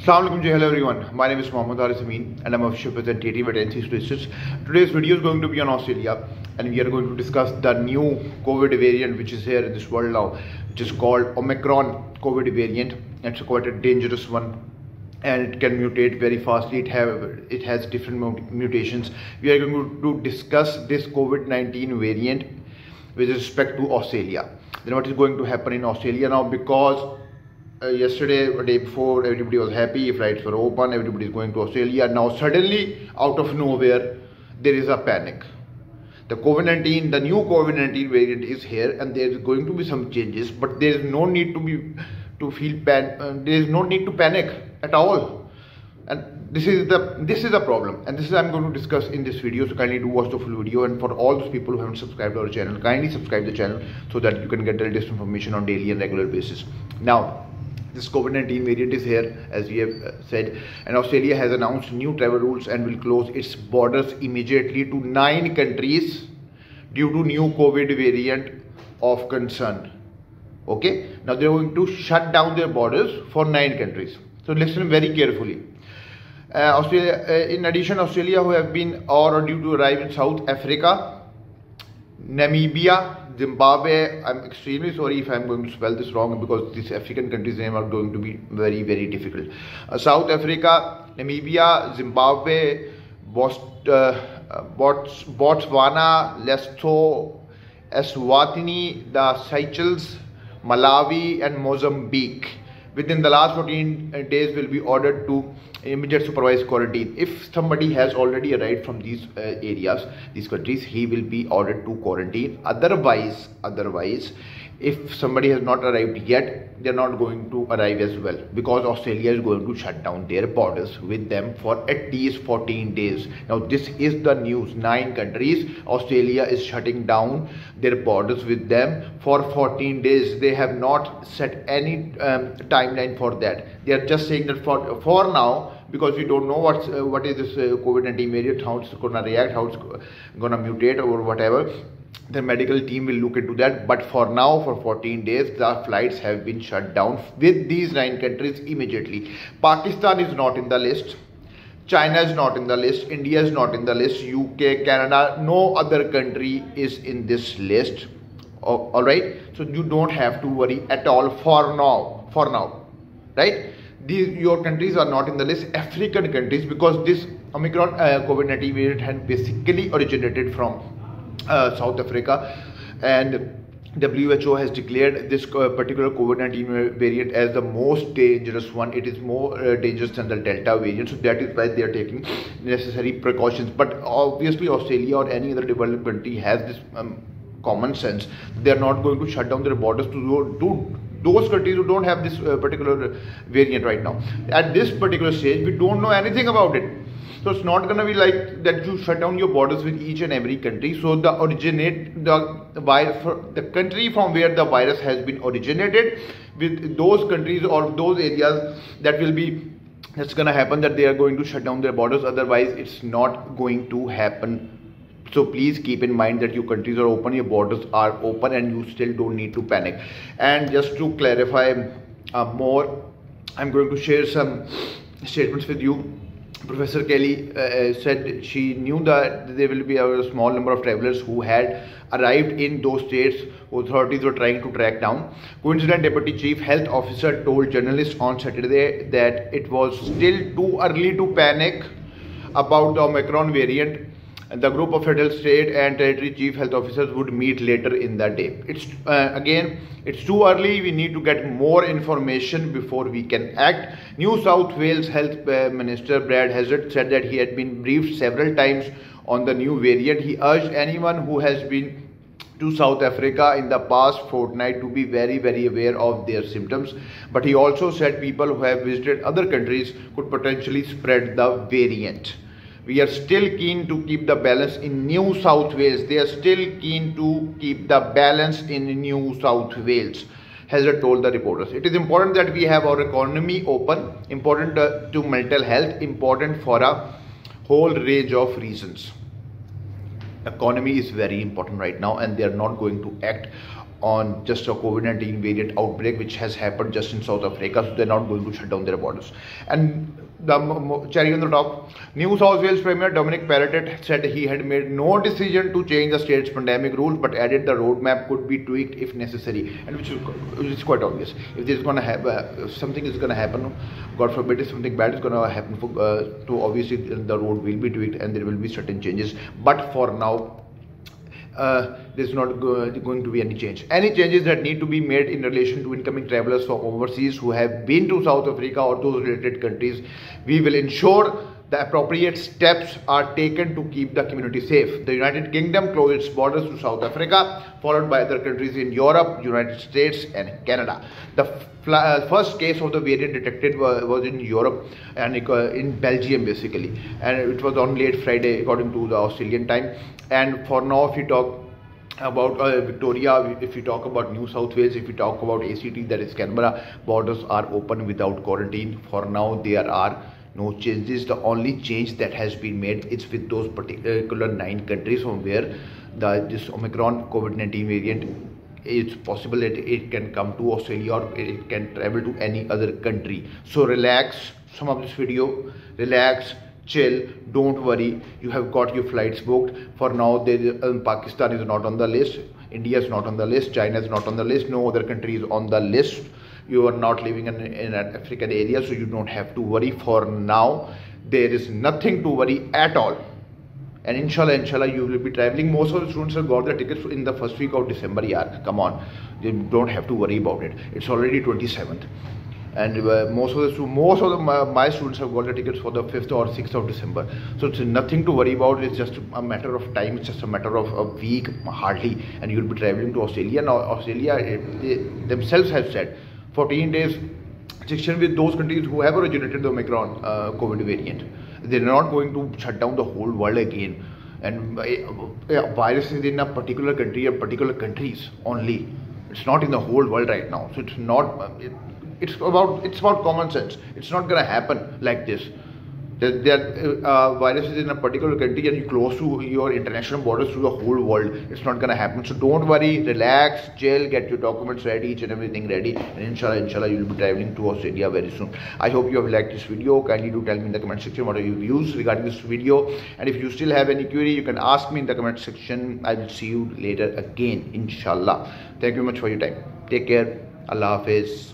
Assalamu alaikum, hello everyone. My name is Mohammad Haris Amin and I'm official representative at NC Research. Today's video is going to be on Australia and we are going to discuss the new COVID variant which is here in this world now, which is called Omicron COVID variant. It's quite a dangerous one and it can mutate very fastly. It has different mutations. We are going to discuss this COVID-19 variant with respect to Australia. Then what is going to happen in Australia now, because yesterday or day before everybody was happy, flights were open, everybody is going to Australia. Now suddenly out of nowhere there is a panic. The new COVID-19 variant is here and there is going to be some changes, but there is no need there is no need to panic at all. And this is the problem, and this is I'm going to discuss in this video. So kindly do watch the full video, and for all those people who haven't subscribed to our channel, kindly subscribe the channel so that you can get the latest information on daily and regular basis. Now this COVID-19 variant is here, as we have said, and Australia has announced new travel rules and will close its borders immediately to 9 countries due to new COVID variant of concern. Okay, now they are going to shut down their borders for 9 countries. So listen very carefully. In addition, Australia who have been or are due to arrive in South Africa, Namibia, Zimbabwe. I'm extremely sorry if I'm going to spell this wrong, because these African countries' names are going to be very, very difficult. South Africa, Namibia, Zimbabwe, Botswana, Lesotho, Eswatini, the Seychelles, Malawi and Mozambique within the last 14 days will be ordered to immediate supervised quarantine. If somebody has already arrived from these these countries, he will be ordered to quarantine. Otherwise, if somebody has not arrived yet, they are not going to arrive as well, because Australia is going to shut down their borders with them for at least 14 days. Now this is the news. 9 countries, Australia is shutting down their borders with them for 14 days. They have not set any timeline for that. They are just saying that for now, because we don't know what is this COVID-19 variant, how it's going to react, how it's going to mutate or whatever. The medical team will look into that, but for now, for 14 days, the flights have been shut down with these 9 countries immediately. Pakistan is not in the list. China is not in the list. India is not in the list. UK, Canada, no other country is in this list. All right. So you don't have to worry at all for now, right? Your countries are not in the list, African countries, because this Omicron COVID-19 variant had basically originated from South Africa, and WHO has declared this particular COVID-19 variant as the most dangerous one. It is more dangerous than the Delta variant, so that is why they are taking necessary precautions. But obviously Australia or any other developed country has this common sense. They are not going to shut down their borders to those countries who don't have this particular variant right now. At this particular stage, we don't know anything about it. So it's not going to be like that you shut down your borders with each and every country. So the country from where the virus has been originated, with those countries or those areas, that's going to happen, that they are going to shut down their borders. Otherwise, it's not going to happen. So please keep in mind that your countries are open, your borders are open, and you still don't need to panic. And just to clarify more, I'm going to share some statements with you. Professor Kelly said she knew that there will be a small number of travelers who had arrived in those states authorities were trying to track down. Queensland Deputy Chief Health Officer told journalists on Saturday that it was still too early to panic about the Omicron variant. The group of federal, state and territory chief health officers would meet later in the day. It's too early. We need to get more information before we can act. New South Wales Health Minister Brad Hazzard said that he had been briefed several times on the new variant. He urged anyone who has been to South Africa in the past fortnight to be very, very aware of their symptoms. But he also said people who have visited other countries could potentially spread the variant. We are still keen to keep the balance in New South Wales. They are still keen to keep the balance in New South Wales, Hazzard told the reporters. It is important that we have our economy open, important to mental health, important for a whole range of reasons. Economy is very important right now, and they are not going to act on just a COVID-19 variant outbreak which has happened just in South Africa, so they're not going to shut down their borders. And the cherry on the top, New South Wales Premier Dominic Perrottet said he had made no decision to change the state's pandemic rules, but added the roadmap could be tweaked if necessary, and which is quite obvious. If there's going to have something is going to happen, God forbid, if something bad is going to happen, to obviously the road will be tweaked and there will be certain changes. But for now, there's not going to be any change. Any changes that need to be made in relation to incoming travelers from overseas who have been to South Africa or those related countries, we will ensure the appropriate steps are taken to keep the community safe. The United Kingdom closed its borders to South Africa, followed by other countries in Europe, United States and Canada. The first case of the variant detected was in Europe and in Belgium basically, and it was on late Friday according to the Australian time. And for now, if you talk about Victoria, if you talk about New South Wales, if you talk about ACT, that is Canberra, borders are open without quarantine. For now, there are no changes. The only change that has been made is with those particular 9 countries from where this Omicron COVID-19 variant, it's possible that it can come to Australia or it can travel to any other country. So relax, sum up this video, relax, chill, don't worry, you have got your flights booked. For now, Pakistan is not on the list, India is not on the list, China is not on the list, no other country is on the list. You are not living in an African area, so you don't have to worry. For now, there is nothing to worry at all. And inshallah, you will be traveling. Most of the students have got their tickets in the first week of December. Yeah, come on, you don't have to worry about it. It's already 27th. And most of my students have got the tickets for the 5th or 6th of December. So it's nothing to worry about. It's just a matter of time. It's just a matter of a week, hardly. And you'll be traveling to Australia. Now, Australia they themselves have said 14 days restriction with those countries who have originated the Omicron COVID variant. They're not going to shut down the whole world again. And virus is in a particular country or particular countries only. It's not in the whole world right now. So it's not... It's about common sense. It's not gonna happen like this. There virus is in a particular country and you close to your international borders to the whole world. It's not gonna happen. So don't worry, relax, chill, get your documents ready, each and everything ready, and inshallah you'll be traveling to Australia very soon. I hope you have liked this video. Kindly do tell me in the comment section what are your views regarding this video, and if you still have any query, you can ask me in the comment section. I will see you later again, inshallah. Thank you very much for your time. Take care. Allah Hafiz.